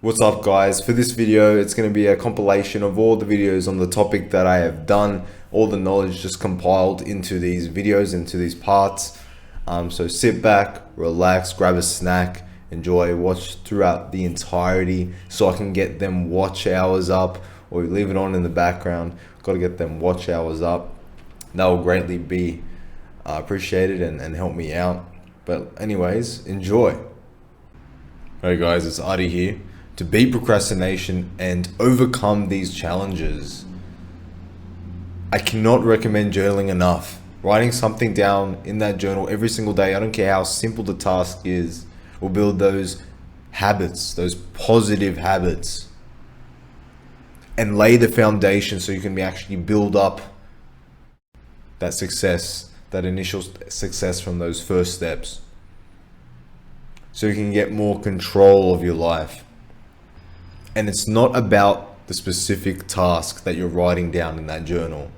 What's up guys? For this video, it's going to be a compilation of all the videos on the topic that I have done, all the knowledge just compiled into these videos, into these parts. So sit back, relax, grab a snack, enjoy, watch throughout the entirety so I can get them watch hours up, or leave it on in the background. Got to get them watch hours up. That will greatly be appreciated and help me out. But anyways, enjoy. Hey guys, it's Adi here. To beat procrastination and overcome these challenges, I cannot recommend journaling enough. Writing something down in that journal every single day, I don't care how simple the task is, will build those habits, those positive habits, and lay the foundation so you can actually build up that success, that initial success from those first steps, so you can get more control of your life. And it's not about the specific task that you're writing down in that journal.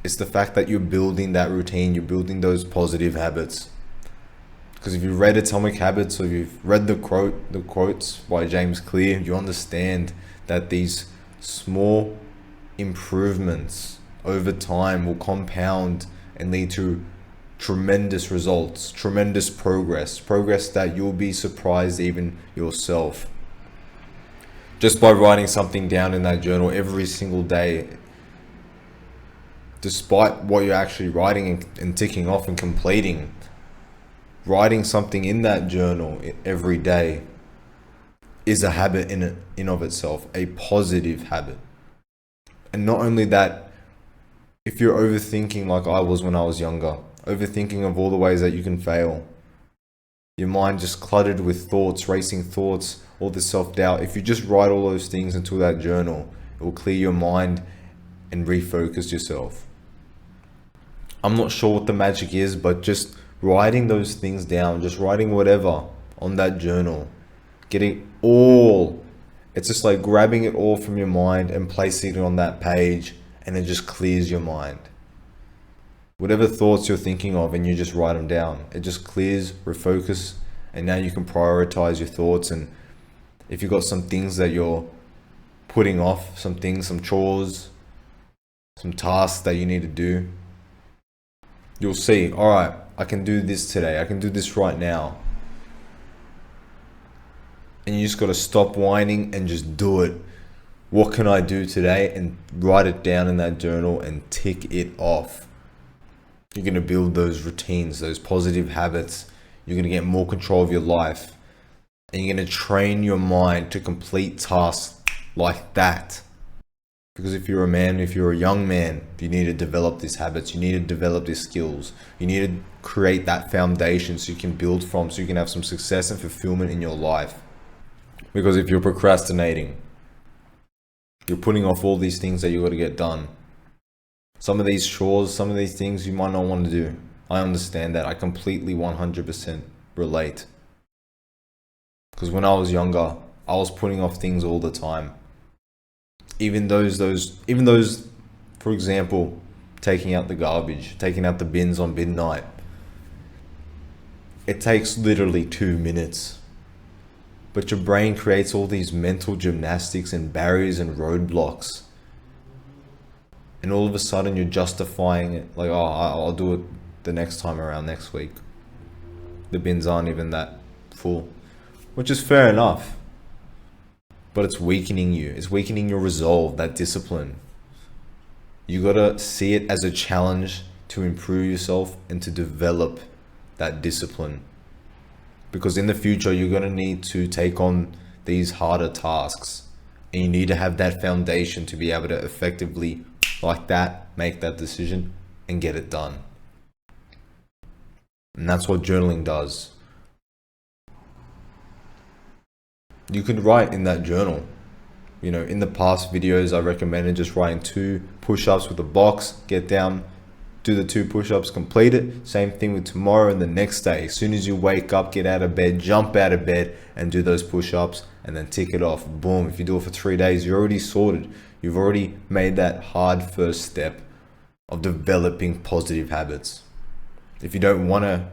It's the fact that you're building that routine, you're building those positive habits. Because if you've read Atomic Habits, or you've read the quotes by James Clear, you understand that these small improvements over time will compound and lead to tremendous results, tremendous progress that you'll be surprised even yourself. Just by writing something down in that journal every single day, despite what you're actually writing and ticking off and completing, writing something in that journal every day is a habit in of itself, a positive habit. And not only that, if you're overthinking like I was when I was younger, overthinking of all the ways that you can fail, your mind just cluttered with thoughts, racing thoughts, all the self-doubt. If you just write all those things into that journal, it will clear your mind and refocus yourself. I'm not sure what the magic is, but just writing those things down, just writing whatever on that journal, getting all, it's just like grabbing it all from your mind and placing it on that page, and it just clears your mind. Whatever thoughts you're thinking of, and you just write them down, it just clears, refocus, and now you can prioritize your thoughts. And if you've got some things that you're putting off, some chores, some tasks that you need to do, you'll see, all right, I can do this today, I can do this right now. And you just got to stop whining and just do it. What can I do today? And write it down in that journal and tick it off. You're going to build those routines, those positive habits. You're going to get more control of your life. And you're going to train your mind to complete tasks like that. Because if you're a man, if you're a young man, you need to develop these habits. You need to develop these skills. You need to create that foundation so you can build from, so you can have some success and fulfillment in your life. Because if you're procrastinating, you're putting off all these things that you got to get done. Some of these chores, some of these things you might not want to do. I understand that. I completely 100% relate. Because when I was younger, I was putting off things all the time. Even those, for example, taking out the garbage, taking out the bins on bin night. It takes literally 2 minutes. But your brain creates all these mental gymnastics and barriers and roadblocks. And all of a sudden you're justifying it, like, oh, I'll do it the next time around, next week. The bins aren't even that full, which is fair enough. But it's weakening you. It's weakening your resolve, that discipline. You gotta see it as a challenge to improve yourself and to develop that discipline. Because in the future, you're gonna need to take on these harder tasks. And you need to have that foundation to be able to effectively, like that, make that decision and get it done. And that's what journaling does. You could write in that journal. You know, in the past videos, I recommended just writing 2 push-ups with a box, get down, do the 2 push-ups, complete it. Same thing with tomorrow and the next day. As soon as you wake up, get out of bed, jump out of bed and do those push-ups, and then tick it off. Boom. If you do it for 3 days, you're already sorted. You've already made that hard first step of developing positive habits. If you don't want to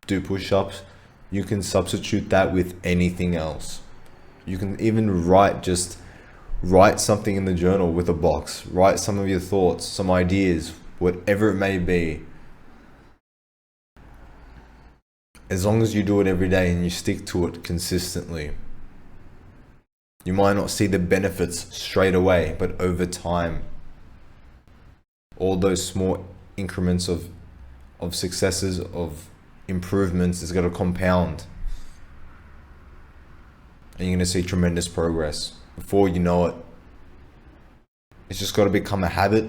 do push-ups, you can substitute that with anything else. You can even just write something in the journal with a box. Write some of your thoughts, some ideas, whatever it may be. As long as you do it every day and you stick to it consistently. You might not see the benefits straight away, but over time, all those small increments of successes, of improvements, is going to compound. And you're going to see tremendous progress. Before you know it, it's just got to become a habit.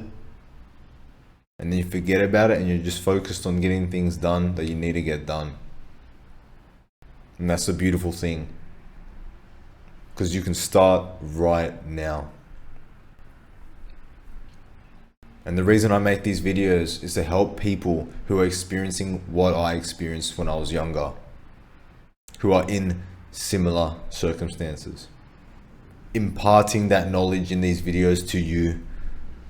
And then you forget about it and you're just focused on getting things done that you need to get done. And that's a beautiful thing. Because you can start right now. And the reason I make these videos is to help people who are experiencing what I experienced when I was younger, who are in similar circumstances. Imparting that knowledge in these videos to you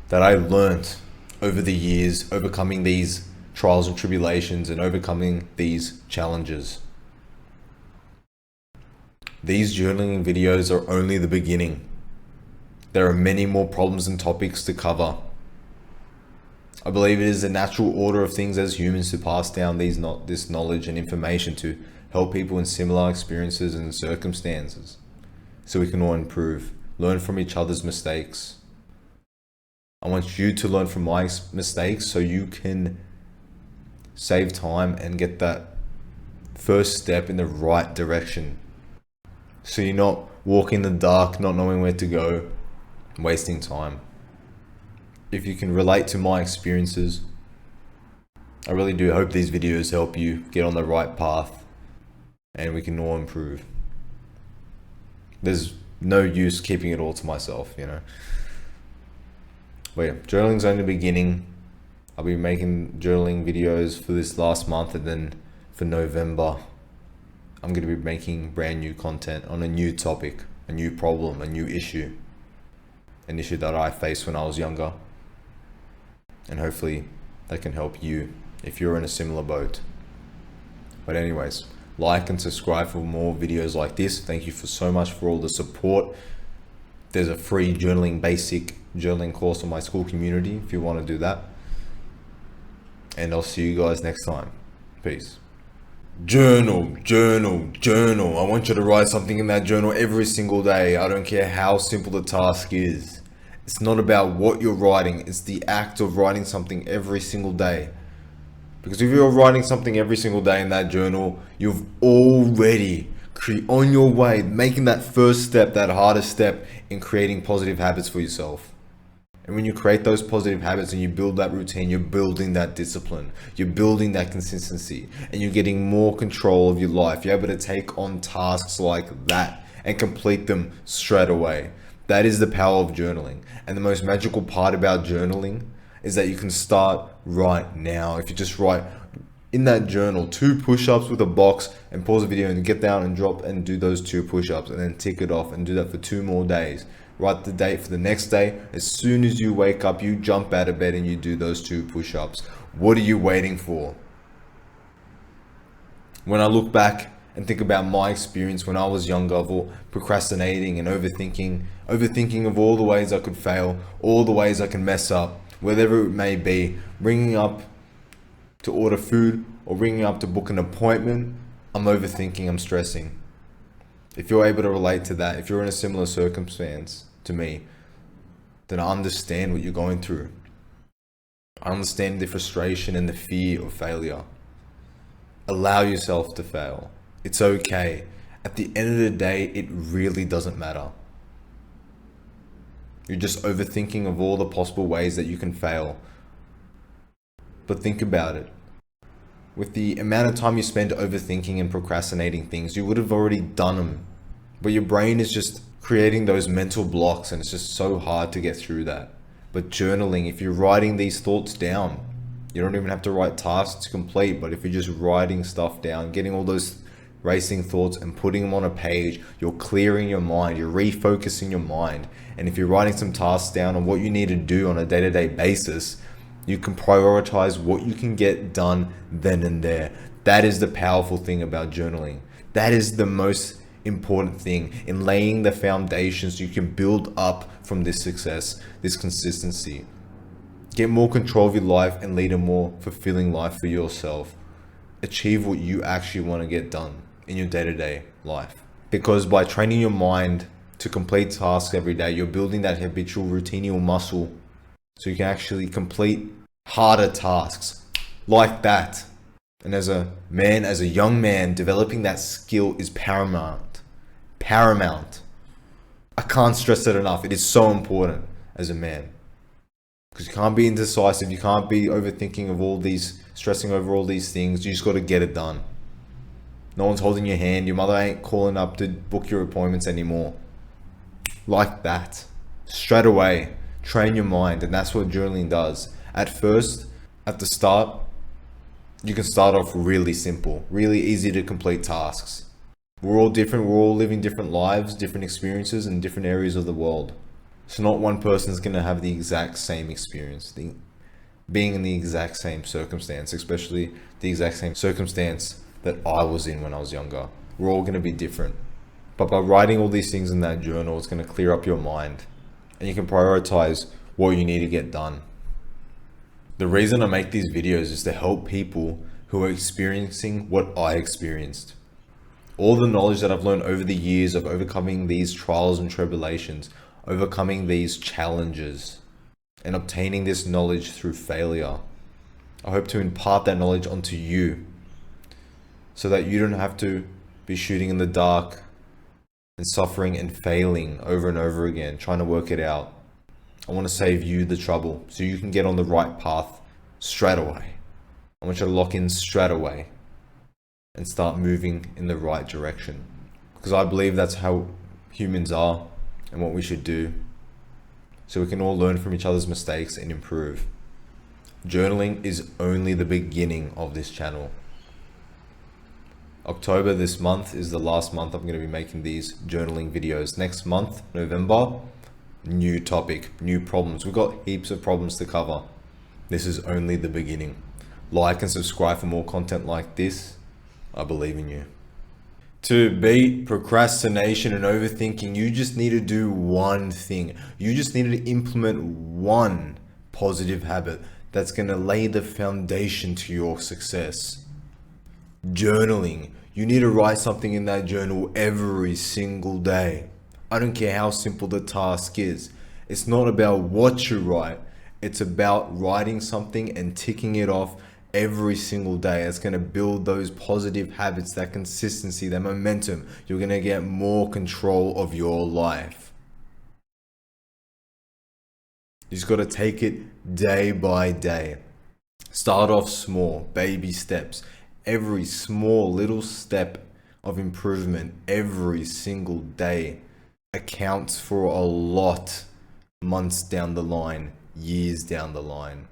that I learned over the years, overcoming these trials and tribulations and overcoming these challenges. These journaling videos are only the beginning. There are many more problems and topics to cover. I believe it is the natural order of things as humans to pass down this knowledge and information to help people in similar experiences and circumstances, so we can all improve, learn from each other's mistakes. I want you to learn from my mistakes so you can save time and get that first step in the right direction. So you're not walking in the dark, not knowing where to go, wasting time. If you can relate to my experiences, I really do hope these videos help you get on the right path and we can all improve. There's no use keeping it all to myself, you know. But yeah, journaling's only the beginning. I'll be making journaling videos for this last month, and then for November, I'm going to be making brand new content on a new topic, a new problem, a new issue. An issue that I faced when I was younger. And hopefully that can help you if you're in a similar boat. But anyways, like and subscribe for more videos like this. Thank you so much for all the support. There's a free basic journaling course on my school community if you want to do that. And I'll see you guys next time. Peace. Journal. I want you to write something in that journal every single day. I don't care how simple the task is. It's not about what you're writing. It's the act of writing something every single day. Because if you're writing something every single day in that journal, you've already on your way, making that first step, that hardest step in creating positive habits for yourself. And when you create those positive habits and you build that routine, you're building that discipline, you're building that consistency, and you're getting more control of your life. You're able to take on tasks like that and complete them straight away. That is the power of journaling. And the most magical part about journaling is that you can start right now. If you just write in that journal 2 push-ups with a box, and pause the video and get down and drop and do those 2 push-ups, and then tick it off and do that for 2 more days. Write the date for the next day. As soon as you wake up, you jump out of bed and you do those 2 push-ups. What are you waiting for? When I look back and think about my experience when I was younger, of all procrastinating and overthinking of all the ways I could fail, all the ways I can mess up, whatever it may be, ringing up to order food or ringing up to book an appointment, I'm overthinking, I'm stressing. If you're able to relate to that, if you're in a similar circumstance to me, then I understand what you're going through. I understand the frustration and the fear of failure. Allow yourself to fail. It's okay. At the end of the day, it really doesn't matter. You're just overthinking of all the possible ways that you can fail. But think about it. With the amount of time you spend overthinking and procrastinating things, you would have already done them. But your brain is just creating those mental blocks, and it's just so hard to get through that. But journaling, if you're writing these thoughts down, you don't even have to write tasks to complete, but if you're just writing stuff down, getting all those racing thoughts and putting them on a page, you're clearing your mind, you're refocusing your mind. And if you're writing some tasks down on what you need to do on a day-to-day basis, you can prioritize what you can get done then and there. That is the powerful thing about journaling. That is the most important thing in laying the foundations so you can build up from this success, this consistency. Get more control of your life and lead a more fulfilling life for yourself. Achieve what you actually want to get done in your day-to-day life. Because by training your mind to complete tasks every day, you're building that habitual routinial muscle so you can actually complete harder tasks like that. And as a man, as a young man, developing that skill is paramount. Paramount. I can't stress it enough. It is so important as a man. Because you can't be indecisive. You can't be overthinking of all these, stressing over all these things. You just got to get it done. No one's holding your hand. Your mother ain't calling up to book your appointments anymore. Like that. Straight away. Train your mind. And that's what journaling does. At first, at the start, you can start off really simple. Really easy to complete tasks. We're all different. We're all living different lives, different experiences in different areas of the world. So not one person is going to have the exact same experience, being in the exact same circumstance, especially the exact same circumstance that I was in when I was younger. We're all going to be different. But by writing all these things in that journal, it's going to clear up your mind and you can prioritize what you need to get done. The reason I make these videos is to help people who are experiencing what I experienced. All the knowledge that I've learned over the years of overcoming these trials and tribulations, overcoming these challenges, and obtaining this knowledge through failure. I hope to impart that knowledge onto you so that you don't have to be shooting in the dark and suffering and failing over and over again, trying to work it out. I want to save you the trouble so you can get on the right path straight away. I want you to lock in straight away and start moving in the right direction. Because I believe that's how humans are and what we should do, so we can all learn from each other's mistakes and improve. Journaling is only the beginning of this channel. October this month is the last month I'm going to be making these journaling videos. Next month, November, new topic, new problems. We've got heaps of problems to cover. This is only the beginning. Like and subscribe for more content like this. I believe in you. To beat procrastination and overthinking, you just need to do one thing. You just need to implement one positive habit that's going to lay the foundation to your success. Journaling. You need to write something in that journal every single day. I don't care how simple the task is. It's not about what you write. It's about writing something and ticking it off every single day. It's going to build those positive habits, that consistency, that momentum. You're going to get more control of your life. You just got to take it day by day. Start off small, baby steps. Every small little step of improvement every single day accounts for a lot months down the line, years down the line.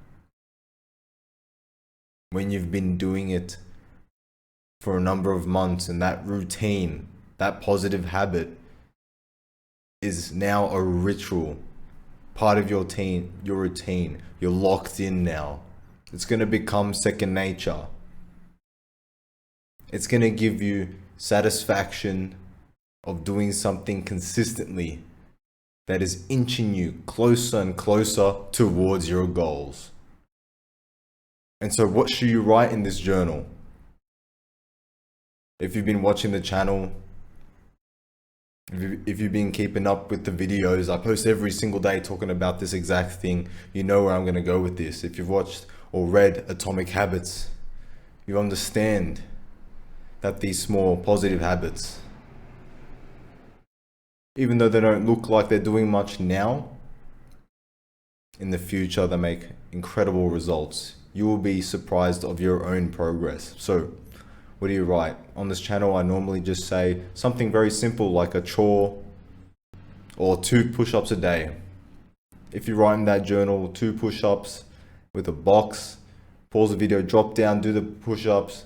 When you've been doing it for a number of months and that routine, that positive habit is now a ritual, part of your routine, you're locked in now. It's going to become second nature. It's going to give you satisfaction of doing something consistently that is inching you closer and closer towards your goals. And so what should you write in this journal? If you've been watching the channel, if you've been keeping up with the videos, I post every single day talking about this exact thing. You know where I'm going to go with this. If you've watched or read Atomic Habits, you understand that these small positive habits, even though they don't look like they're doing much now, in the future they make incredible results. You will be surprised of your own progress. So what do you write? On this channel I normally just say something very simple like a chore or 2 push-ups a day. If you write in that journal 2 push-ups with a box, pause the video, drop down, do the push-ups,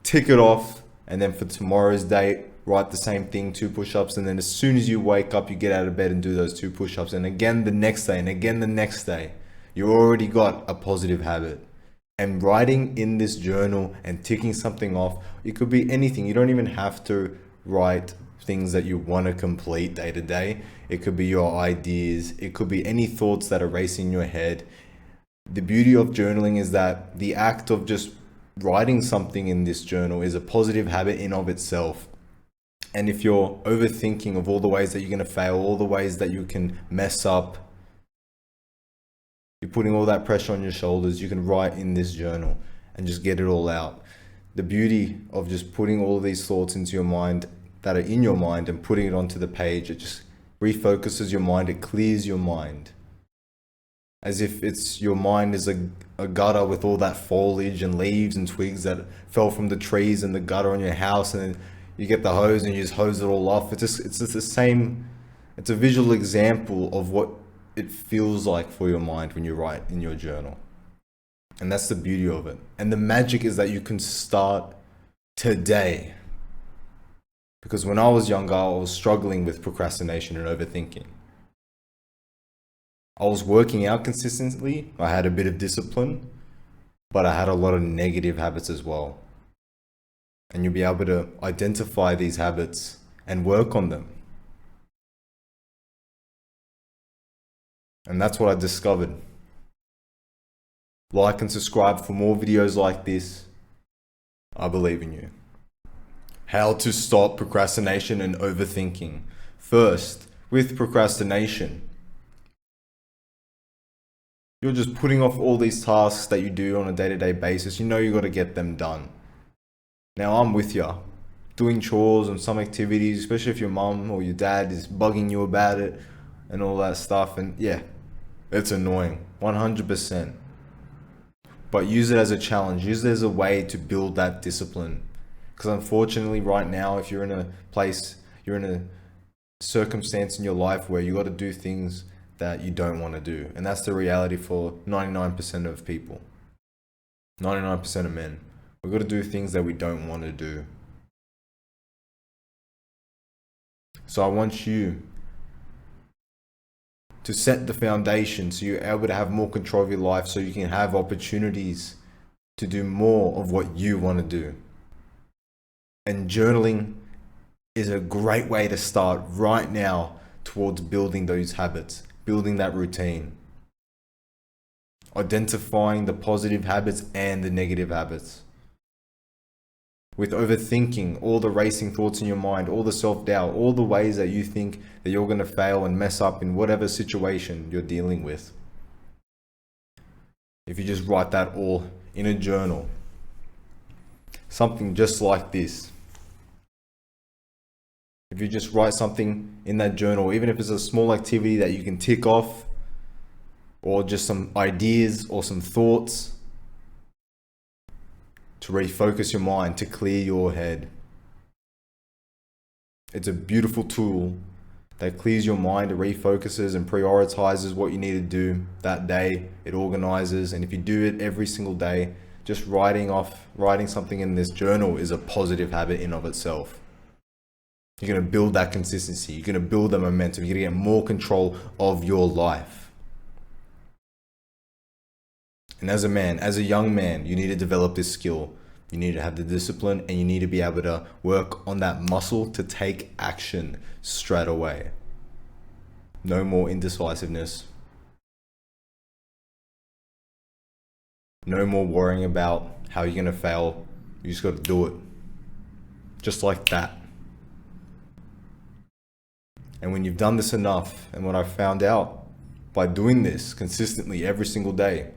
tick it off, and then for tomorrow's date write the same thing, 2 push-ups, and then as soon as you wake up you get out of bed and do those 2 push-ups, and again the next day and again the next day. You already got a positive habit. And writing in this journal and ticking something off, it could be anything. You don't even have to write things that you want to complete day to day. It could be your ideas. It could be any thoughts that are racing in your head. The beauty of journaling is that the act of just writing something in this journal is a positive habit in of itself. And if you're overthinking of all the ways that you're going to fail, all the ways that you can mess up, you're putting all that pressure on your shoulders, you can write in this journal and just get it all out. The beauty of just putting all of these thoughts into your mind that are in your mind and putting it onto the page, it just refocuses your mind, it clears your mind. As if it's your mind is a gutter with all that foliage and leaves and twigs that fell from the trees and the gutter on your house, and then you get the hose and you just hose it all off. It's just the same. It's a visual example of what it feels like for your mind when you write in your journal. And that's the beauty of it. And the magic is that you can start today. Because when I was younger, I was struggling with procrastination and overthinking. I was working out consistently. I had a bit of discipline, but I had a lot of negative habits as well. And you'll be able to identify these habits and work on them. And that's what I discovered. Like and subscribe for more videos like this. I believe in you. How to stop procrastination and overthinking. First, with procrastination, you're just putting off all these tasks that you do on a day-to-day basis. You know you got to get them done. Now I'm with you. Doing chores and some activities, especially if your mom or your dad is bugging you about it and all that stuff. And yeah, it's annoying, 100%. But use it as a challenge. Use it as a way to build that discipline. Because unfortunately right now, if you're in a place, you're in a circumstance in your life where you got to do things that you don't want to do. And that's the reality for 99% of people. 99% of men. We've got to do things that we don't want to do. So I want you to set the foundation so you're able to have more control of your life, so you can have opportunities to do more of what you want to do. And journaling is a great way to start right now towards building those habits, building that routine, identifying the positive habits and the negative habits. With overthinking, all the racing thoughts in your mind, all the self-doubt, all the ways that you think that you're going to fail and mess up in whatever situation you're dealing with. If you just write that all in a journal, something just like this. If you just write something in that journal, even if it's a small activity that you can tick off, or just some ideas or some thoughts, to refocus your mind, to clear your head. It's a beautiful tool that clears your mind, it refocuses and prioritizes what you need to do that day. It organizes, and if you do it every single day, just writing something in this journal is a positive habit in of itself. You're going to build that consistency. You're going to build that momentum. You're going to get more control of your life. And as a man, as a young man, you need to develop this skill. You need to have the discipline, and you need to be able to work on that muscle to take action straight away. No more indecisiveness. No more worrying about how you're going to fail. You just got to do it. Just like that. And when you've done this enough, and what I found out by doing this consistently every single day,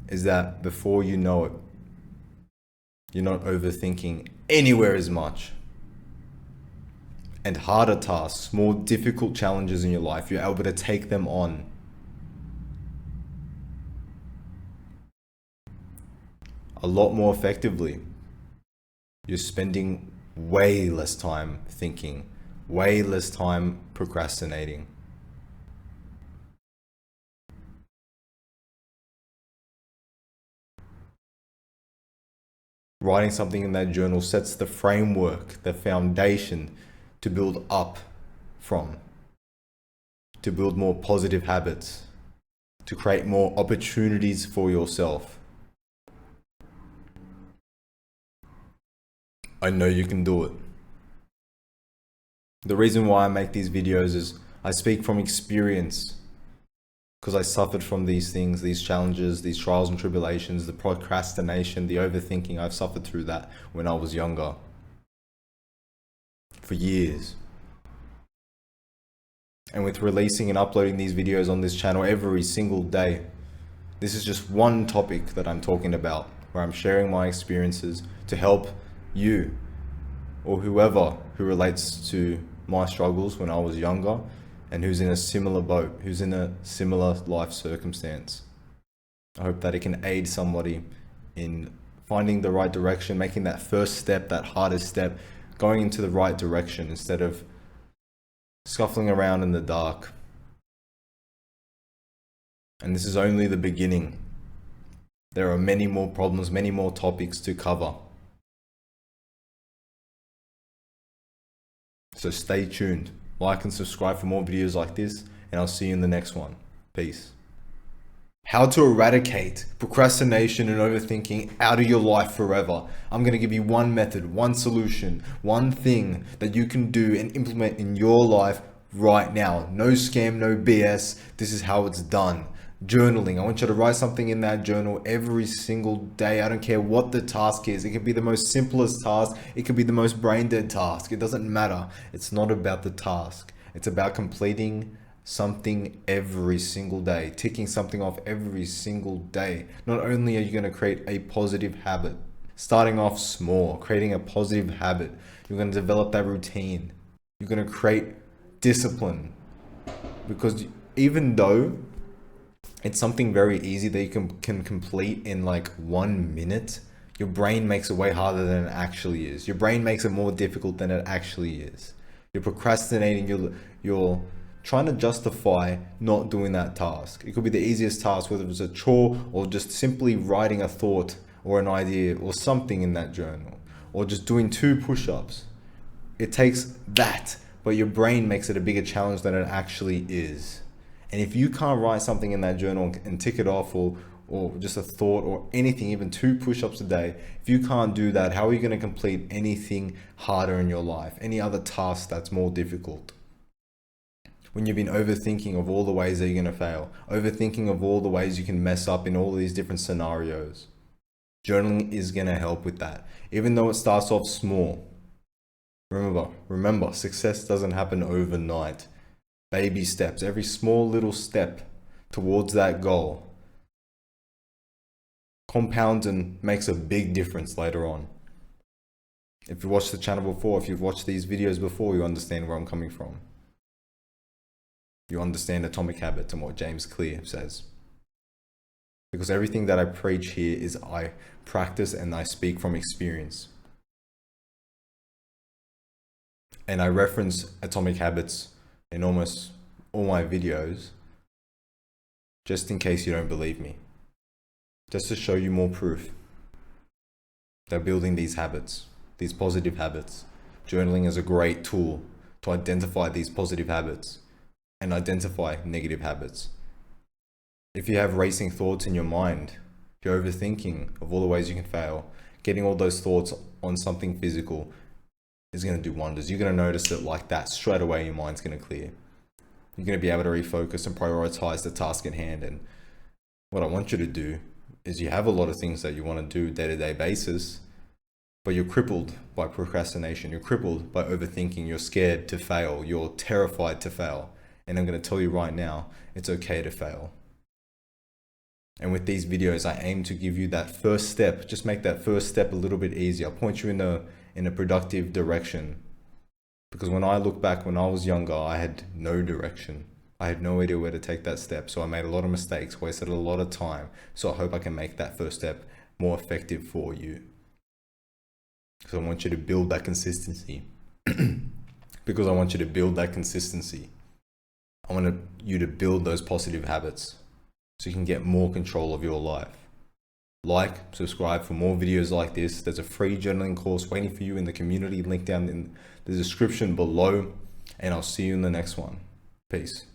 is that before you know it, you're not overthinking anywhere as much. And harder tasks, more difficult challenges in your life, you're able to take them on. A lot more effectively. You're spending way less time thinking, way less time procrastinating. Writing something in that journal sets the framework, the foundation to build up from, to build more positive habits, to create more opportunities for yourself. I know you can do it. The reason why I make these videos is I speak from experience, because I suffered from these things, these challenges, these trials and tribulations, the procrastination, the overthinking. I've suffered through that when I was younger for years. And with releasing and uploading these videos on this channel every single day, this is just one topic that I'm talking about, where I'm sharing my experiences to help you or whoever who relates to my struggles when I was younger and who's in a similar boat, who's in a similar life circumstance. I hope that it can aid somebody in finding the right direction, making that first step, that hardest step, going into the right direction instead of scuffling around in the dark. And this is only the beginning. There are many more problems, many more topics to cover. So stay tuned, like and subscribe for more videos like this, and I'll see you in the next one. Peace. How to eradicate procrastination and overthinking out of your life forever. I'm going to give you one method, one solution, one thing that you can do and implement in your life right now. No scam, no BS. This is how it's done. Journaling. I want you to write something in that journal every single day. I don't care what the task is. It could be the most simplest task. It could be the most brain dead task. It doesn't matter. It's not about the task. It's about completing something every single day, ticking something off every single day. Not only are you going to create a positive habit, starting off small, creating a positive habit, you're going to develop that routine. You're going to create discipline, because even though it's something very easy that you can complete in like 1 minute, your brain makes it way harder than it actually is. Your brain makes it more difficult than it actually is. You're procrastinating, you're trying to justify not doing that task. It could be the easiest task, whether it's a chore or just simply writing a thought or an idea or something in that journal, or just doing 2 push-ups. It takes that, but your brain makes it a bigger challenge than it actually is. And if you can't write something in that journal and tick it off, or just a thought or anything, even 2 push-ups a day, if you can't do that, how are you going to complete anything harder in your life? Any other task that's more difficult? When you've been overthinking of all the ways that you're going to fail, overthinking of all the ways you can mess up in all these different scenarios, journaling is going to help with that. Even though it starts off small. Remember, success doesn't happen overnight. Baby steps, every small little step towards that goal compounds and makes a big difference later on. If you watched the channel before, if you've watched these videos before, you understand where I'm coming from. You understand atomic habits and what James Clear says. Because everything that I preach here is I practice and I speak from experience. And I reference atomic habits in almost all my videos, just in case you don't believe me. Just to show you more proof that building these habits, these positive habits, journaling is a great tool to identify these positive habits and identify negative habits. If you have racing thoughts in your mind, if you're overthinking of all the ways you can fail, getting all those thoughts on something physical is going to do wonders. You're going to notice that like that, straight away your mind's going to clear. You're going to be able to refocus and prioritize the task at hand. And what I want you to do is, you have a lot of things that you want to do day-to-day basis, but you're crippled by procrastination. You're crippled by overthinking. You're scared to fail. You're terrified to fail. And I'm going to tell you right now, it's okay to fail. And with these videos, I aim to give you that first step. Just make that first step a little bit easier. Point you in a productive direction. Because when I look back, when I was younger, I had no direction. I had no idea where to take that step. So I made a lot of mistakes, wasted a lot of time. So I hope I can make that first step more effective for you. So I want you to build that consistency. Because I want you to build that consistency. I want you to build those positive habits so you can get more control of your life. Like, subscribe for more videos like this. There's a free journaling course waiting for you in the community, link down in the description below, and I'll see you in the next one. Peace.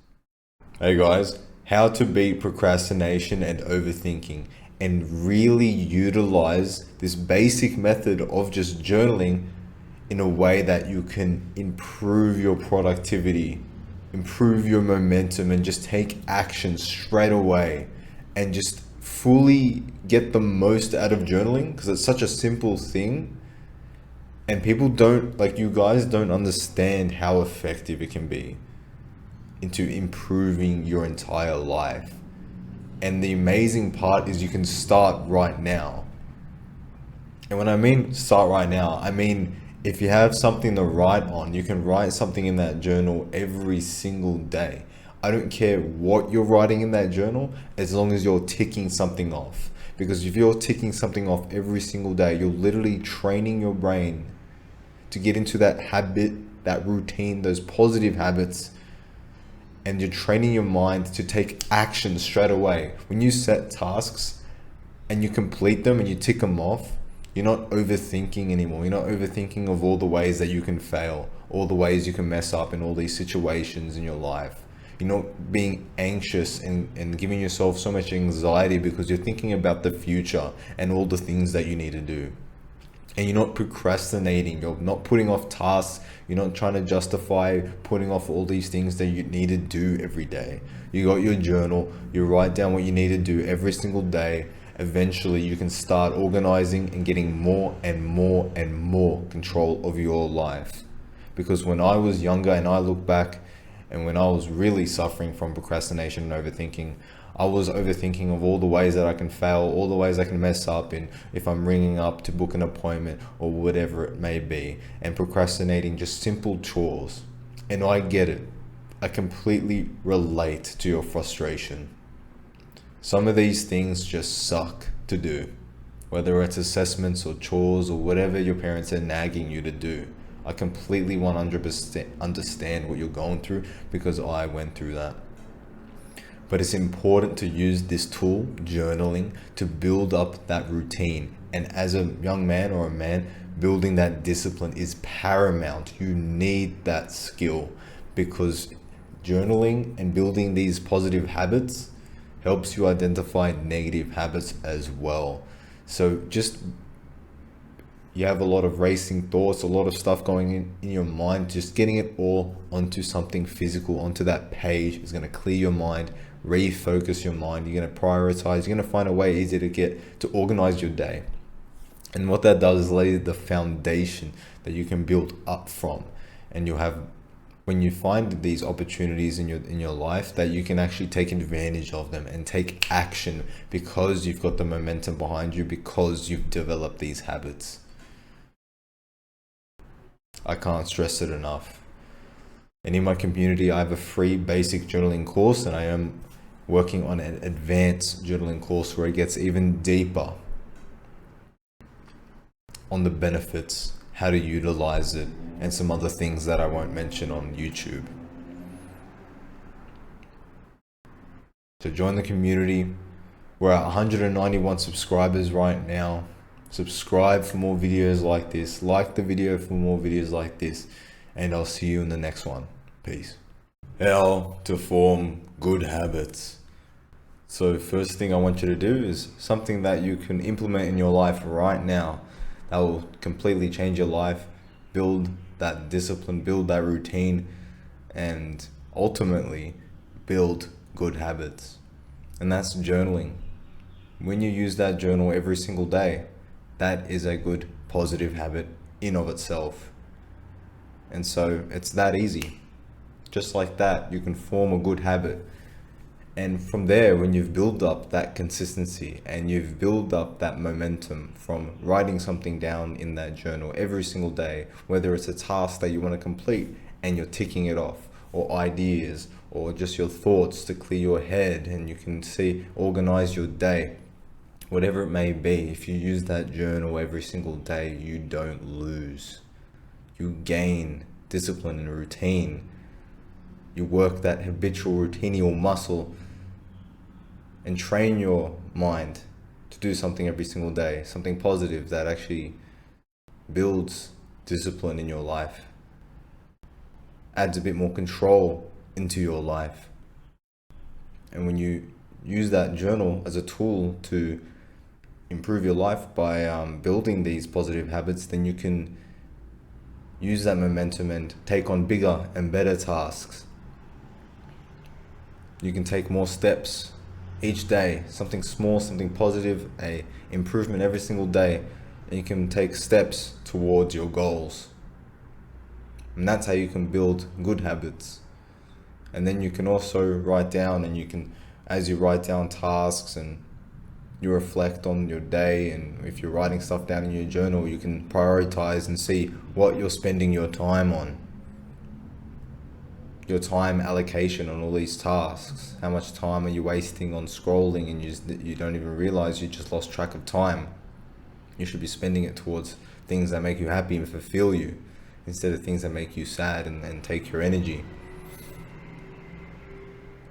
Hey guys, how to beat procrastination and overthinking and really utilize this basic method of just journaling in a way that you can improve your productivity, improve your momentum, and just take action straight away and just fully get the most out of journaling, because it's such a simple thing and people don't, like, you guys don't understand how effective it can be into improving your entire life. And the amazing part is you can start right now. And when I mean start right now, I mean if you have something to write on, you can write something in that journal every single day. I don't care what you're writing in that journal, as long as you're ticking something off. Because if you're ticking something off every single day, you're literally training your brain to get into that habit, that routine, those positive habits, and you're training your mind to take action straight away. When you set tasks and you complete them and you tick them off, you're not overthinking anymore. You're not overthinking of all the ways that you can fail, all the ways you can mess up in all these situations in your life. You're not being anxious and giving yourself so much anxiety because you're thinking about the future and all the things that you need to do. And you're not procrastinating, you're not putting off tasks, you're not trying to justify putting off all these things that you need to do every day. You got your journal, you write down what you need to do every single day. Eventually you can start organizing and getting more and more and more control of your life. Because when I was younger and I look back, and when I was really suffering from procrastination and overthinking, I was overthinking of all the ways that I can fail, all the ways I can mess up in if I'm ringing up to book an appointment or whatever it may be, and procrastinating just simple chores. And I get it. I completely relate to your frustration. Some of these things just suck to do, whether it's assessments or chores or whatever your parents are nagging you to do. I completely 100% understand what you're going through, because I went through that. But it's important to use this tool, journaling, to build up that routine. And as a young man or a man, building that discipline is paramount. You need that skill, because journaling and building these positive habits helps you identify negative habits as well. So you have a lot of racing thoughts, a lot of stuff going in your mind, just getting it all onto something physical, onto that page is going to clear your mind, refocus your mind. You're going to prioritize, you're going to find a way easier to organize your day. And what that does is lay the foundation that you can build up from. And you'll have, when you find these opportunities in your life, that you can actually take advantage of them and take action, because you've got the momentum behind you, because you've developed these habits. I can't stress it enough. And in my community, I have a free basic journaling course, and I am working on an advanced journaling course where it gets even deeper on the benefits, how to utilize it, and some other things that I won't mention on YouTube. So join the community. We're at 191 subscribers right now. Subscribe for more videos like this. Like the video for more videos like this. And I'll see you in the next one. Peace. How to form good habits. So first thing I want you to do is something that you can implement in your life right now that will completely change your life, build that discipline, build that routine, and ultimately build good habits. And that's journaling. When you use that journal every single day, that is a good positive habit in of itself. And so it's that easy. Just like that, you can form a good habit. And from there, when you've built up that consistency and you've built up that momentum from writing something down in that journal every single day, whether it's a task that you want to complete and you're ticking it off, or ideas, or just your thoughts to clear your head and you can organize your day, whatever it may be, if you use that journal every single day, you don't lose. You gain discipline and routine. You work that habitual routinial muscle and train your mind to do something every single day, something positive that actually builds discipline in your life, adds a bit more control into your life. And when you use that journal as a tool to improve your life by building these positive habits, then you can use that momentum and take on bigger and better tasks. You can take more steps each day, something small, something positive, a improvement every single day, and you can take steps towards your goals. And that's how you can build good habits. And then you can also write down, and you can, as you write down tasks and you reflect on your day, and if you're writing stuff down in your journal, you can prioritize and see what you're spending your time on. Your time allocation on all these tasks. How much time are you wasting on scrolling and you don't even realize you just lost track of time? You should be spending it towards things that make you happy and fulfill you, instead of things that make you sad and take your energy.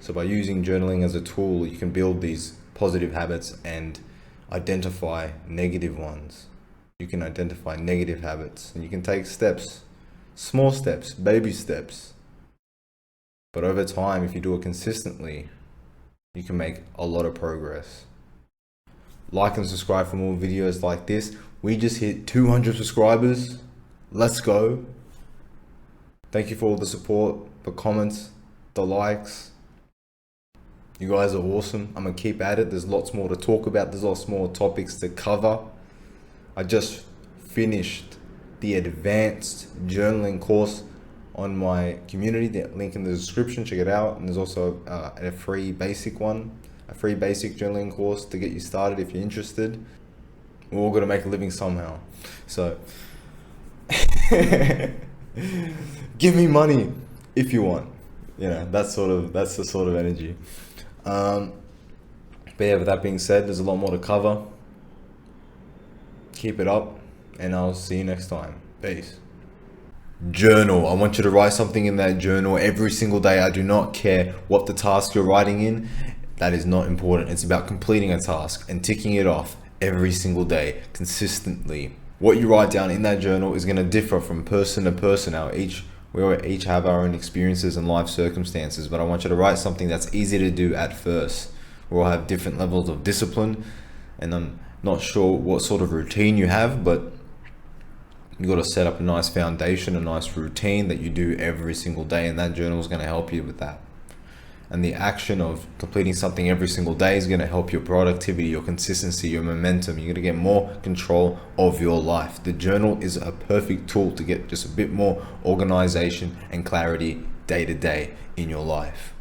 So by using journaling as a tool, you can build these positive habits and identify negative ones. You can identify negative habits, and you can take steps, small steps, baby steps. But over time, if you do it consistently, you can make a lot of progress. Like and subscribe for more videos like this. We just hit 200 subscribers. Let's go. Thank you for all the support, the comments, the likes. You guys are awesome. I'm gonna keep at it. There's lots more to talk about. There's lots more topics to cover. I just finished the advanced journaling course on my community. The link in the description, check it out. And there's also a free basic one, a free basic journaling course to get you started if you're interested. We're all gonna make a living somehow. So give me money if you want. You know, that's the sort of energy. But yeah, with that being said, there's a lot more to cover. Keep it up, and I'll see you next time. Peace. Journal. I want you to write something in that journal every single day. I do not care what the task you're writing in. That is not important. It's about completing a task and ticking it off every single day consistently. What you write down in that journal is going to differ from person to person. We each have our own experiences and life circumstances, but I want you to write something that's easy to do at first. We all have different levels of discipline, and I'm not sure what sort of routine you have, but you got to set up a nice foundation, a nice routine that you do every single day, and that journal is going to help you with that. And the action of completing something every single day is going to help your productivity, your consistency, your momentum. You're going to get more control of your life. The journal is a perfect tool to get just a bit more organization and clarity day to day in your life.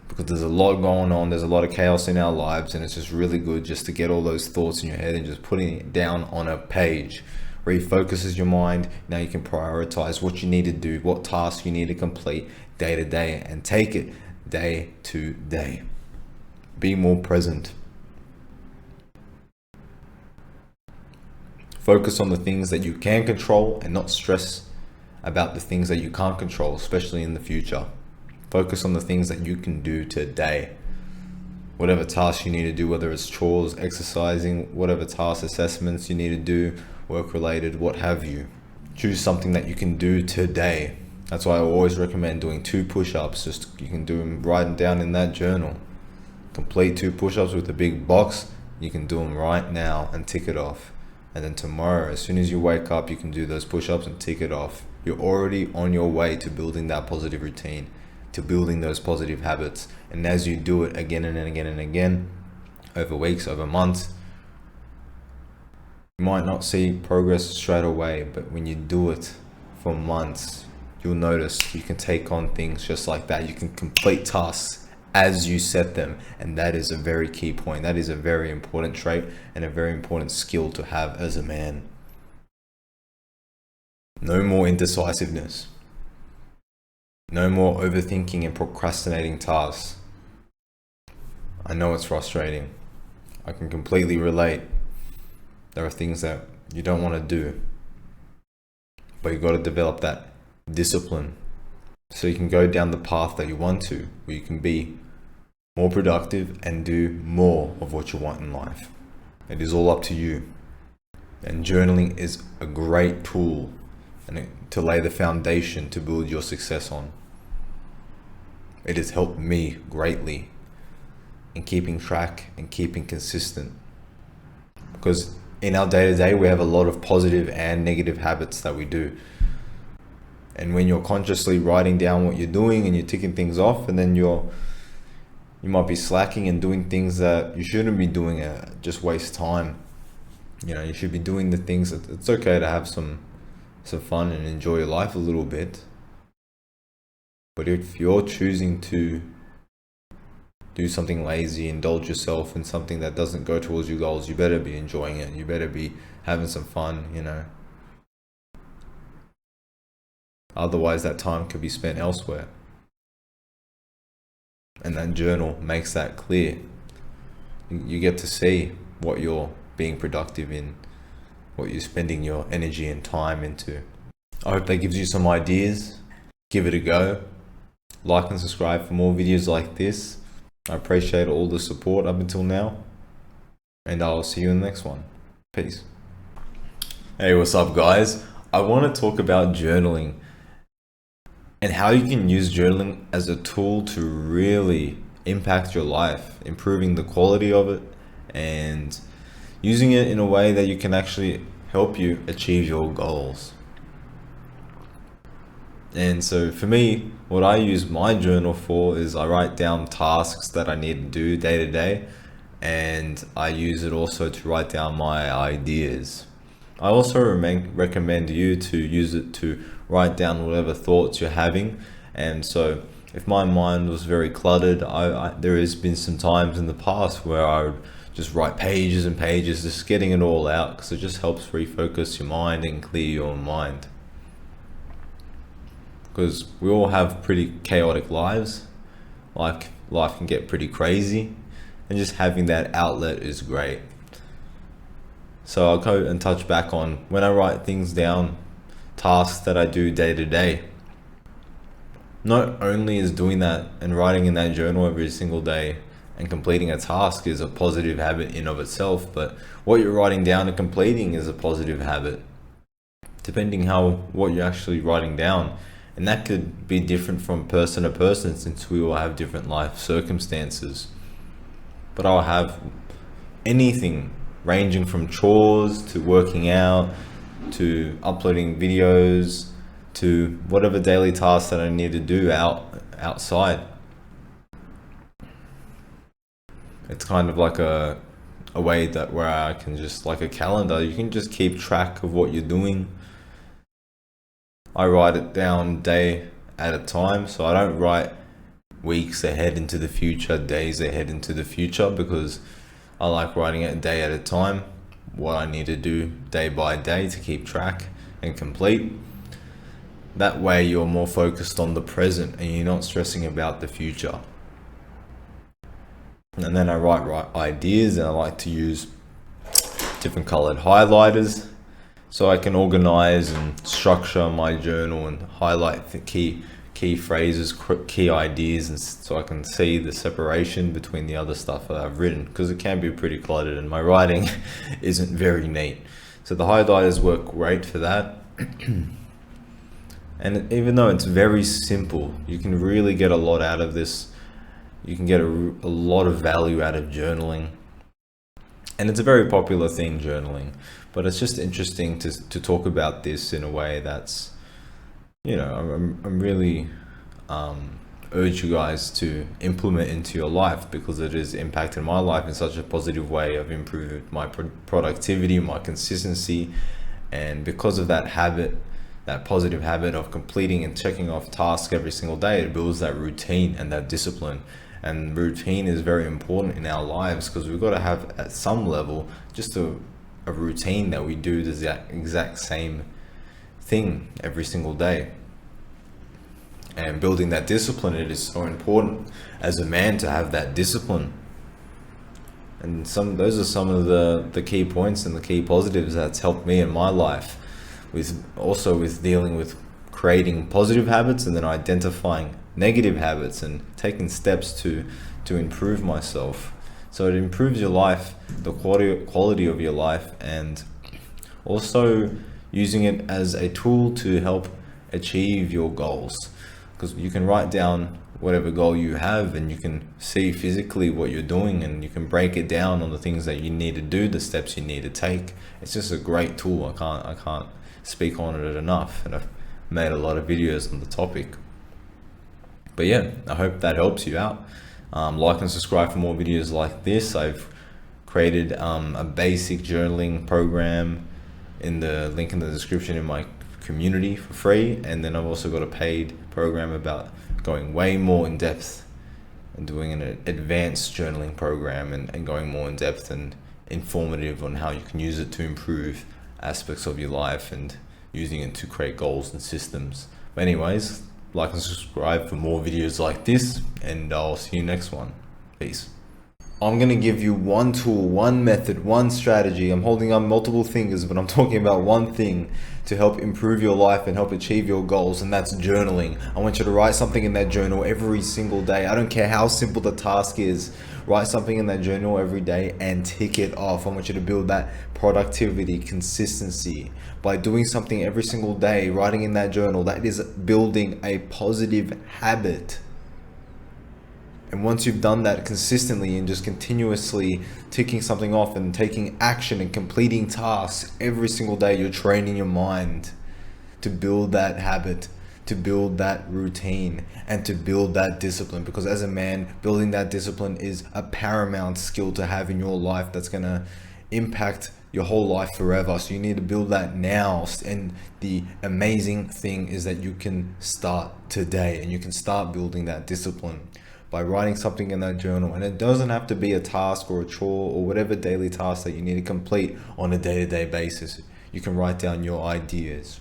Because there's a lot going on, there's a lot of chaos in our lives, and it's just really good just to get all those thoughts in your head and just putting it down on a page. Refocuses your mind. Now you can prioritize what you need to do, what tasks you need to complete day to day, and take it day to day. Be more present. Focus on the things that you can control and not stress about the things that you can't control, especially in the future. Focus on the things that you can do today. Whatever tasks you need to do, whether it's chores, exercising, whatever task assessments you need to do, work related, what have you. Choose something that you can do today. That's why I always recommend doing 2 push-ups. You can do them, write them down in that journal. Complete 2 push-ups with a big box. You can do them right now and tick it off. And then tomorrow, as soon as you wake up, you can do those push-ups and tick it off. You're already on your way to building that positive routine, to building those positive habits. And as you do it again and again and again, over weeks, over months, you might not see progress straight away, but when you do it for months, you'll notice you can take on things just like that. You can complete tasks as you set them, and that is a very key point. That is a very important trait and a very important skill to have as a man. No more indecisiveness. No more overthinking and procrastinating tasks. I know it's frustrating. I can completely relate. There are things that you don't want to do, but you've got to develop that discipline so you can go down the path that you want to, where you can be more productive and do more of what you want in life. It is all up to you. And journaling is a great tool to lay the foundation to build your success on. It has helped me greatly in keeping track and keeping consistent, because in our day-to-day, we have a lot of positive and negative habits that we do. And when you're consciously writing down what you're doing and you're ticking things off, and then you might be slacking and doing things that you shouldn't be doing, just waste time. You should be doing the things that it's okay to have some fun and enjoy your life a little bit. But if you're choosing to do something lazy, indulge yourself in something that doesn't go towards your goals, you better be enjoying it. You better be having some fun, Otherwise, that time could be spent elsewhere. And that journal makes that clear. You get to see what you're being productive in, what you're spending your energy and time into. I hope that gives you some ideas. Give it a go. Like and subscribe for more videos like this. I appreciate all the support up until now, and I'll see you in the next one. Peace. Hey, what's up, guys? I want to talk about journaling and how you can use journaling as a tool to really impact your life, improving the quality of it and using it in a way that you can actually help you achieve your goals. And so for me, what I use my journal for is I write down tasks that I need to do day to day, and I use it also to write down my ideas. I also recommend you to use it to write down whatever thoughts you're having. And so if my mind was very cluttered, there has been some times in the past where I would just write pages and pages, just getting it all out, because it just helps refocus your mind and clear your mind. Because we all have pretty chaotic lives. Life can get pretty crazy, and just having that outlet is great. So I'll go and touch back on when I write things down, tasks that I do day to day. Not only is doing that and writing in that journal every single day and completing a task is a positive habit in of itself, but what you're writing down and completing is a positive habit, depending what you're actually writing down. And that could be different from person to person, since we all have different life circumstances. But I'll have anything ranging from chores to working out to uploading videos to whatever daily tasks that I need to do outside. It's kind of like a way where I can just, like a calendar, you can just keep track of what you're doing. I write it down day at a time, so I don't write weeks ahead into the future, days ahead into the future, because I like writing it a day at a time, what I need to do day by day to keep track and complete. That way you're more focused on the present and you're not stressing about the future. And then I write ideas, and I like to use different colored highlighters so I can organize and structure my journal and highlight the key phrases, key ideas, and so I can see the separation between the other stuff that I've written, because it can be pretty cluttered and my writing isn't very neat. So the highlighters work great for that. And even though it's very simple, you can really get a lot out of this. You can get a lot of value out of journaling. And it's a very popular thing, journaling, but it's just interesting to talk about this in a way that's, I'm really urge you guys to implement into your life, because it has impacted my life in such a positive way. I've improved my productivity, my consistency, and because of that habit, that positive habit of completing and checking off tasks every single day, it builds that routine and that discipline. And routine is very important in our lives, because we've got to have, at some level, just a routine that we do the exact same thing every single day. And building that discipline, it is so important as a man to have that discipline. And those are some of the key points and the key positives that's helped me in my life, with dealing with creating positive habits and then identifying negative habits and taking steps to improve myself. So it improves your life, the quality of your life, and also using it as a tool to help achieve your goals. because you can write down whatever goal you have, and you can see physically what you're doing, and you can break it down on the things that you need to do, the steps you need to take. It's just a great tool. I can't speak on it enough, and I've made a lot of videos on the topic. But yeah, I hope that helps you out. Like and subscribe for more videos like this. I've created a basic journaling program in the link in the description in my community for free, and then I've also got a paid program about going way more in depth and doing an advanced journaling program, and going more in depth and informative on how you can use it to improve aspects of your life and using it to create goals and systems. But anyways, like and subscribe for more videos like this, and I'll see you next one. Peace. I'm going to give you one tool, one method, one strategy. I'm holding up multiple fingers, but I'm talking about one thing to help improve your life and help achieve your goals, and that's journaling. I want you to write something in that journal every single day. I don't care how simple the task is. Write something in that journal every day and tick it off. I want you to build that productivity, consistency by doing something every single day. Writing in that journal, that is building a positive habit. And once you've done that consistently and just continuously ticking something off and taking action and completing tasks every single day, you're training your mind to build that habit, to build that routine, and to build that discipline. Because as a man, building that discipline is a paramount skill to have in your life that's going to impact your whole life forever. So you need to build that now. And the amazing thing is that you can start today, and you can start building that discipline by writing something in that journal. And it doesn't have to be a task or a chore or whatever daily task that you need to complete on a day-to-day basis. You can write down your ideas.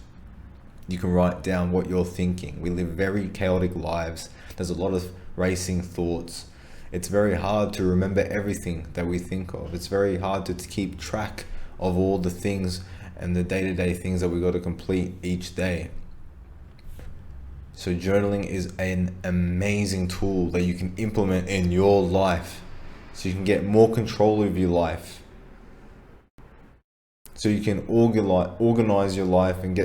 You can write down what you're thinking. We live very chaotic lives. There's a lot of racing thoughts. It's very hard to remember everything that we think of. It's very hard to keep track of all the things and the day-to-day things that we got to complete each day. So journaling is an amazing tool that you can implement in your life, so you can get more control of your life, so you can organize your life and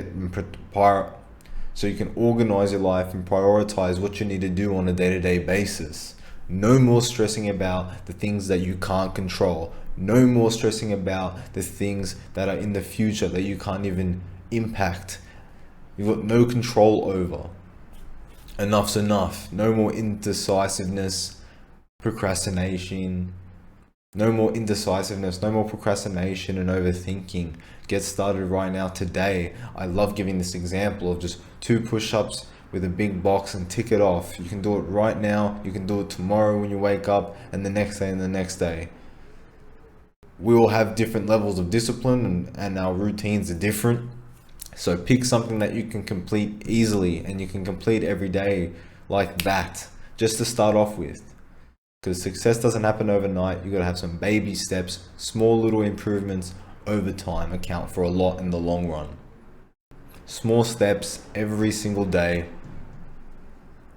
prioritize what you need to do on a day-to-day basis. No more stressing about the things that you can't control. No more stressing about the things that are in the future that you can't even impact. You've got no control over. Enough's enough. No more indecisiveness, procrastination. No more indecisiveness, no more procrastination and overthinking. Get started right now, today. I love giving this example of just 2 push-ups with a big box and tick it off. You can do it right now. You can do it tomorrow when you wake up, and the next day and the next day. We all have different levels of discipline, and our routines are different. So pick something that you can complete easily, and you can complete every day like that, just to start off with. Because success doesn't happen overnight. You got to have some baby steps, small little improvements over time account for a lot in the long run. Small steps every single day.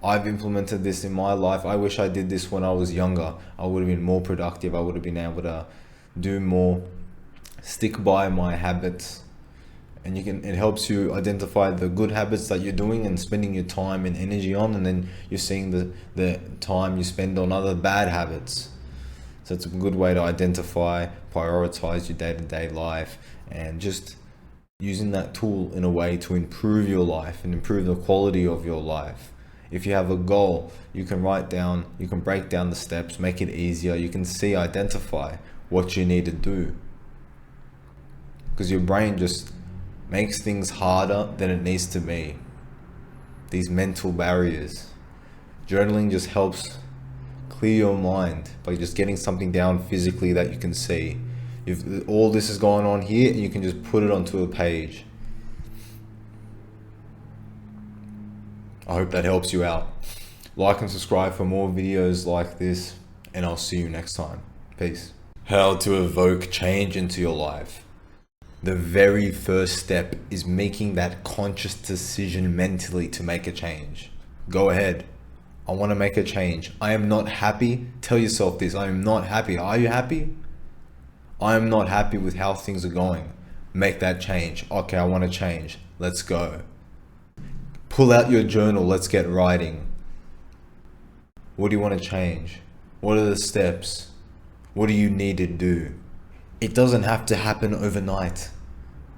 I've implemented this in my life. I wish I did this when I was younger. I would have been more productive. I would have been able to do more, stick by my habits. And it helps you identify the good habits that you're doing and spending your time and energy on, and then you're seeing the time you spend on other bad habits. So it's a good way to identify, prioritize your day-to-day life, and just using that tool in a way to improve your life and improve the quality of your life. If you have a goal, you can write down, you can break down the steps, make it easier. You can identify what you need to do, because your brain just makes things harder than it needs to be. These mental barriers. Journaling just helps clear your mind by just getting something down physically that you can see. If all this is going on here, and you can just put it onto a page. I hope that helps you out. Like and subscribe for more videos like this, and I'll see you next time. Peace. How to evoke change into your life. The very first step is making that conscious decision mentally to make a change. Go ahead. I want to make a change. I am not happy. Tell yourself this. I am not happy. Are you happy? I am not happy with how things are going. Make that change. Okay, I want to change. Let's go. Pull out your journal, let's get writing. What do you want to change? What are the steps? What do you need to do? It doesn't have to happen overnight.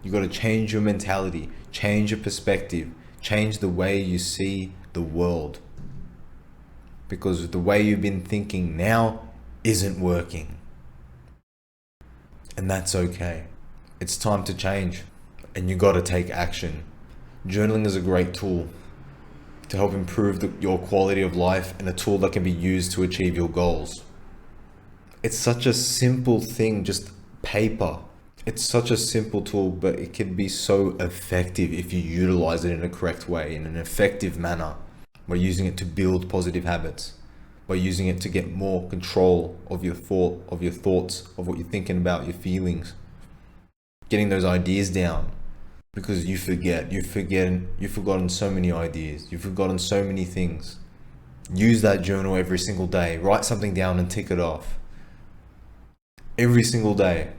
You got to change your mentality, change your perspective, change the way you see the world. Because the way you've been thinking now isn't working. And that's okay. It's time to change, and you got to take action. Journaling is a great tool to help improve your quality of life, and a tool that can be used to achieve your goals. It's such a simple thing, just paper. It's such a simple tool, but it can be so effective if you utilize it in a correct way, in an effective manner, by using it to build positive habits, by using it to get more control of your thoughts, of what you're thinking about, your feelings, getting those ideas down. Because you've forgotten so many ideas, you've forgotten so many things. Use that journal every single day. Write something down and tick it off. Every single day.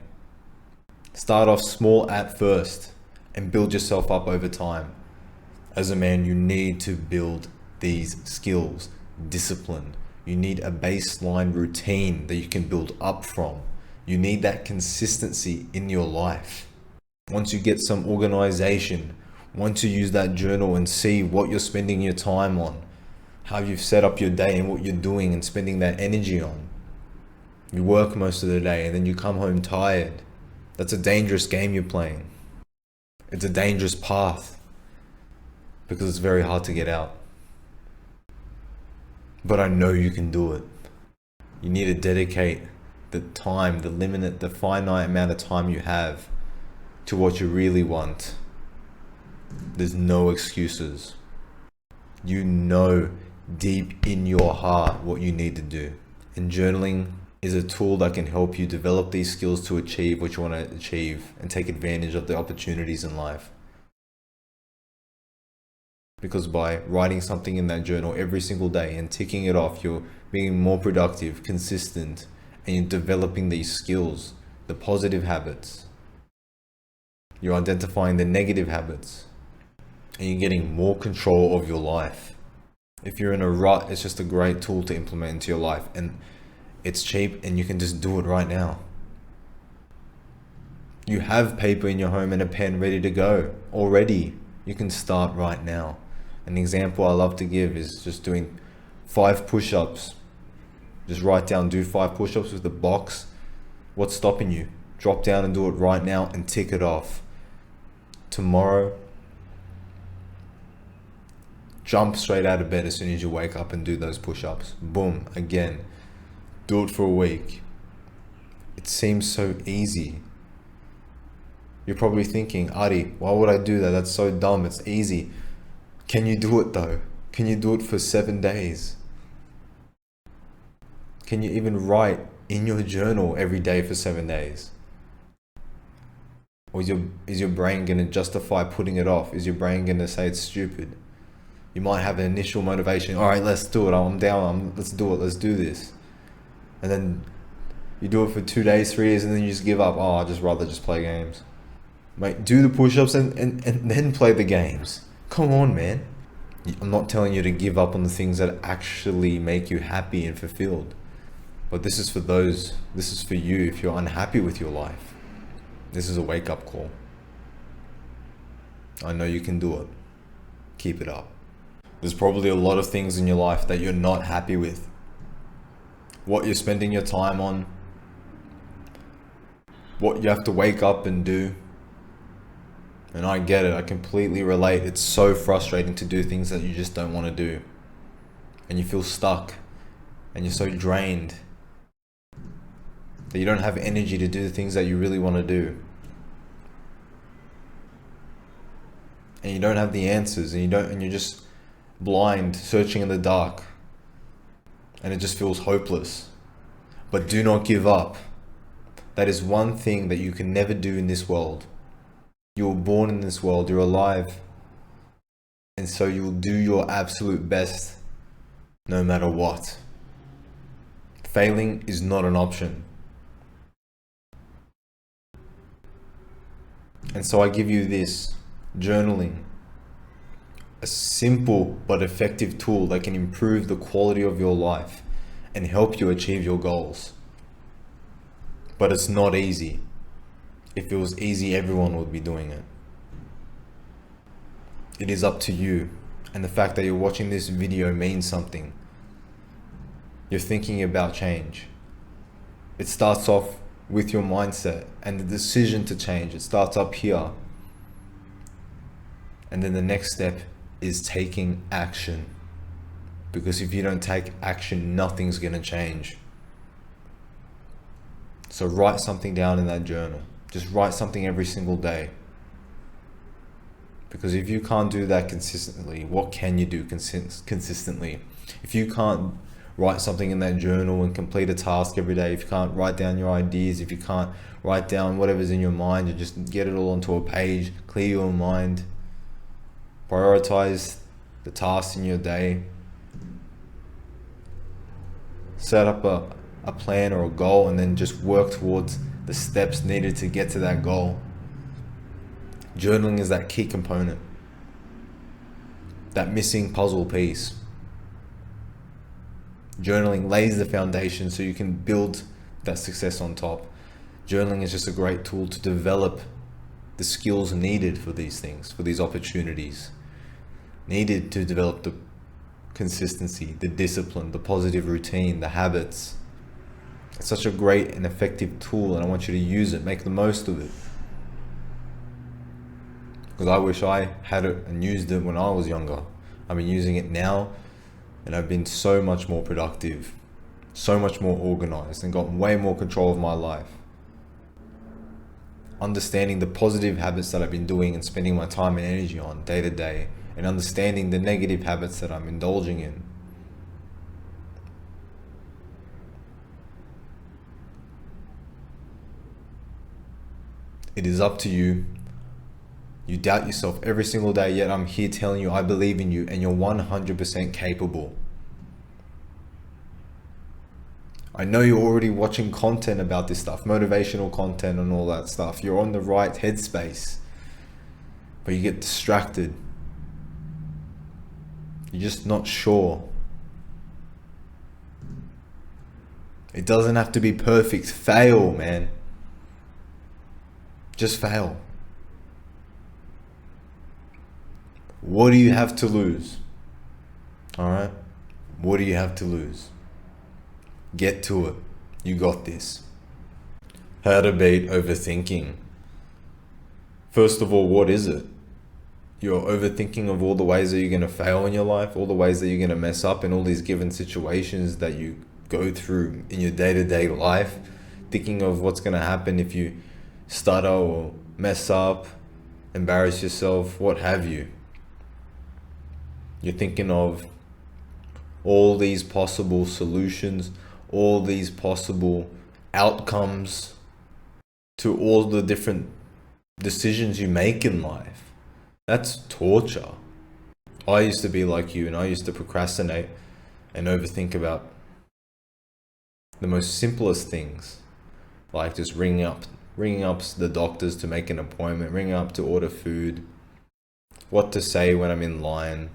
Start off small at first and build yourself up over time. As a man, you need to build these skills, discipline. You need a baseline routine that you can build up from. You need that consistency in your life. Once you get some organization, once you use that journal and see what you're spending your time on, how you've set up your day and what you're doing and spending that energy on. You work most of the day and then you come home tired. That's a dangerous game you're playing. It's a dangerous path because it's very hard to get out. But I know you can do it. You need to dedicate the time, the finite amount of time you have to what you really want. There's no excuses. You know deep in your heart what you need to do. And journaling is a tool that can help you develop these skills to achieve what you want to achieve and take advantage of the opportunities in life. Because by writing something in that journal every single day and ticking it off, you're being more productive, consistent, and you're developing these skills, the positive habits. You're identifying the negative habits, and you're getting more control of your life. If you're in a rut, it's just a great tool to implement into your life, and it's cheap and you can just do it right now. You have paper in your home and a pen ready to go already. You can start right now. An example I love to give is just doing 5 push-ups. Just write down, do 5 push-ups with the box. What's stopping you? Drop down and do it right now and tick it off. Tomorrow, jump straight out of bed as soon as you wake up and do those push-ups. Boom, again. Do it for a week. It seems so easy. You're probably thinking, Adi, why would I do that? That's so dumb. It's easy. Can you do it though? Can you do it for 7 days? Can you even write in your journal every day for 7 days? Or is your brain going to justify putting it off? Is your brain going to say it's stupid? You might have an initial motivation. All right, let's do it. I'm down. Let's do it. Let's do this. And then you do it for 2 days, 3 days, and then you just give up. Oh, I'd just rather just play games. Mate, do the push-ups and then play the games. Come on, man. I'm not telling you to give up on the things that actually make you happy and fulfilled. But this is for you if you're unhappy with your life. This is a wake-up call. I know you can do it. Keep it up. There's probably a lot of things in your life that you're not happy with. What you're spending your time on. What you have to wake up and do. And I get it. I completely relate. It's so frustrating to do things that you just don't want to do. And you feel stuck. And you're so drained that you don't have energy to do the things that you really want to do. And you don't have the answers, and you're just blind, searching in the dark. And it just feels hopeless. But do not give up. That is one thing that you can never do in this world. You were born in this world, you're alive. And so you will do your absolute best no matter what. Failing is not an option. And so I give you this, journaling. A simple but effective tool that can improve the quality of your life and help you achieve your goals. But it's not easy. If it was easy, everyone would be doing it. It is up to you. And the fact that you're watching this video means something. You're thinking about change. It starts off with your mindset and the decision to change. It starts up here. And then the next step is taking action. Because if you don't take action, nothing's going to change. So write something down in that journal. Just write something every single day. Because if you can't do that consistently, what can you do consistently? If you can't write something in that journal and complete a task every day, if you can't write down your ideas, if you can't write down whatever's in your mind and just get it all onto a page, clear your mind, prioritize the tasks in your day, set up a plan or a goal, and then just work towards the steps needed to get to that goal. Journaling is that key component, that missing puzzle piece. Journaling lays the foundation so you can build that success on top. Journaling is just a great tool to develop the skills needed for these things, for these opportunities, needed to develop the consistency, the discipline, the positive routine, the habits. It's such a great and effective tool, and I want you to use it, make the most of it. Because I wish I had it and used it when I was younger. I've been using it now, and I've been so much more productive, so much more organized, and gotten way more control of my life. Understanding the positive habits that I've been doing and spending my time and energy on day to day, and understanding the negative habits that I'm indulging in. It is up to you. You doubt yourself every single day, yet I'm here telling you I believe in you and you're 100% capable. I know you're already watching content about this stuff, motivational content and all that stuff. You're on the right headspace, but you get distracted. You're just not sure. It doesn't have to be perfect. Fail, man. Just fail. What do you have to lose? Alright? What do you have to lose? Get to it. You got this. How to beat overthinking. First of all, what is it? You're overthinking of all the ways that you're going to fail in your life, all the ways that you're going to mess up in all these given situations that you go through in your day-to-day life, thinking of what's going to happen if you stutter or mess up, embarrass yourself, what have you. You're thinking of all these possible solutions, all these possible outcomes to all the different decisions you make in life. That's torture. I used to be like you, and I used to procrastinate and overthink about the most simplest things, like just ringing up the doctors to make an appointment, ringing up to order food, what to say when I'm in line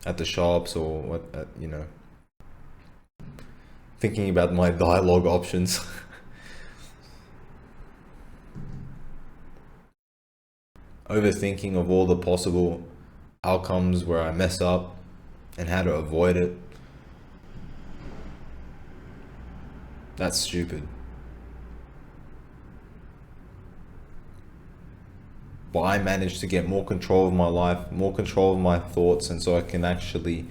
at the shops, or what, thinking about my dialogue options. Overthinking of all the possible outcomes where I mess up and how to avoid it. That's stupid. But I managed to get more control of my life, more control of my thoughts, and so I can actually,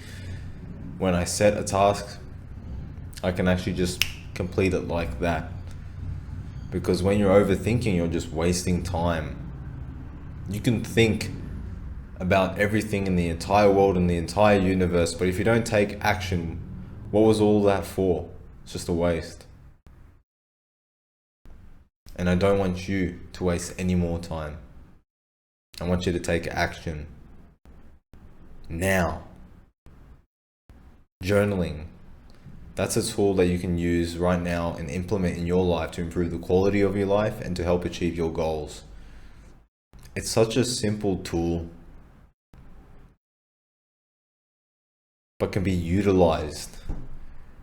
when I set a task, I can actually just complete it like that. Because when you're overthinking, you're just wasting time. You can think about everything in the entire world and the entire universe, but if you don't take action, what was all that for? It's just a waste. And I don't want you to waste any more time. I want you to take action now. Journaling. That's a tool that you can use right now and implement in your life to improve the quality of your life and to help achieve your goals. It's such a simple tool, but can be utilized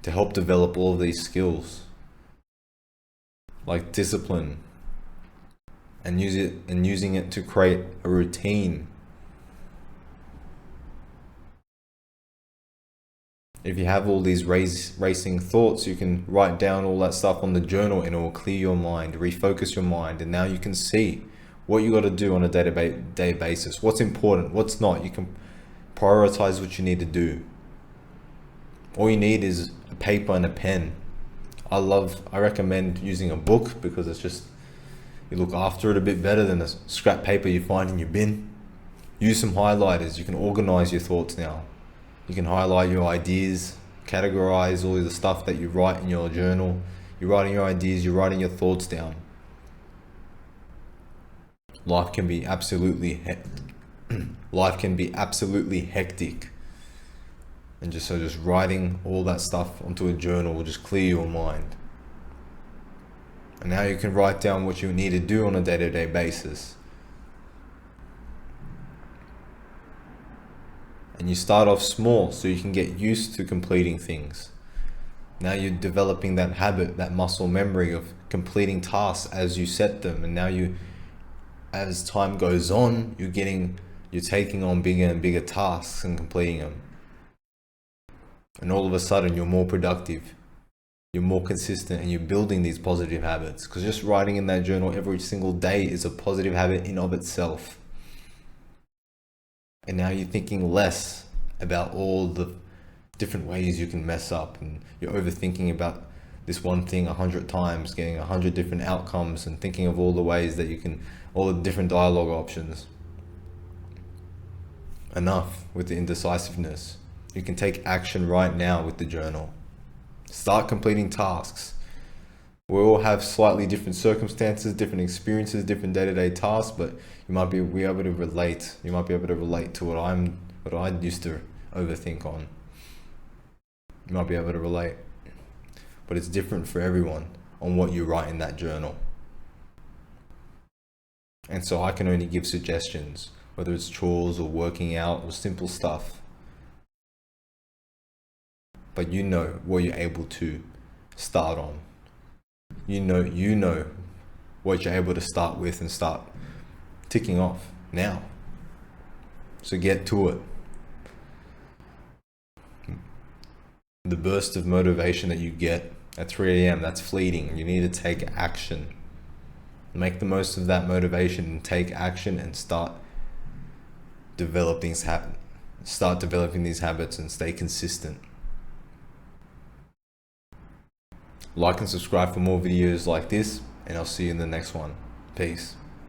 to help develop all of these skills, like discipline, and using it to create a routine. If you have all these racing thoughts, you can write down all that stuff on the journal and it will clear your mind, refocus your mind, and now you can see what you got to do on a day-to-day basis, what's important, what's not. You can prioritize what you need to do. All you need is a paper and a pen. I recommend using a book because it's just, you look after it a bit better than the scrap paper you find in your bin. Use some highlighters. You can organize your thoughts now. You can highlight your ideas, categorize all of the stuff that you write in your journal. You're writing your ideas, you're writing your thoughts down. Life can be absolutely hectic. And just writing all that stuff onto a journal will just clear your mind. And now you can write down what you need to do on a day-to-day basis. And you start off small so you can get used to completing things. Now you're developing that habit, that muscle memory of completing tasks as you set them. And now as time goes on, you're taking on bigger and bigger tasks and completing them. And all of a sudden you're more productive, you're more consistent, and you're building these positive habits. Because just writing in that journal every single day is a positive habit in of itself. And now you're thinking less about all the different ways you can mess up, and you're overthinking about this one thing 100 times, getting 100 different outcomes, and thinking of all the ways that you can, all the different dialogue options. Enough with the indecisiveness. You can take action right now with the journal. Start completing tasks. We all have slightly different circumstances, different experiences, different day-to-day tasks, but you might be able to relate. You might be able to relate to what I used to overthink on. You might be able to relate. But it's different for everyone on what you write in that journal. And so I can only give suggestions, whether it's chores or working out or simple stuff. But you know what you're able to start on. You know what you're able to start with and start ticking off now. So get to it. The burst of motivation that you get at 3 a.m., that's fleeting. You need to take action. Make the most of that motivation and take action and start developing these habits and stay consistent. Like and subscribe for more videos like this, and I'll see you in the next one. Peace.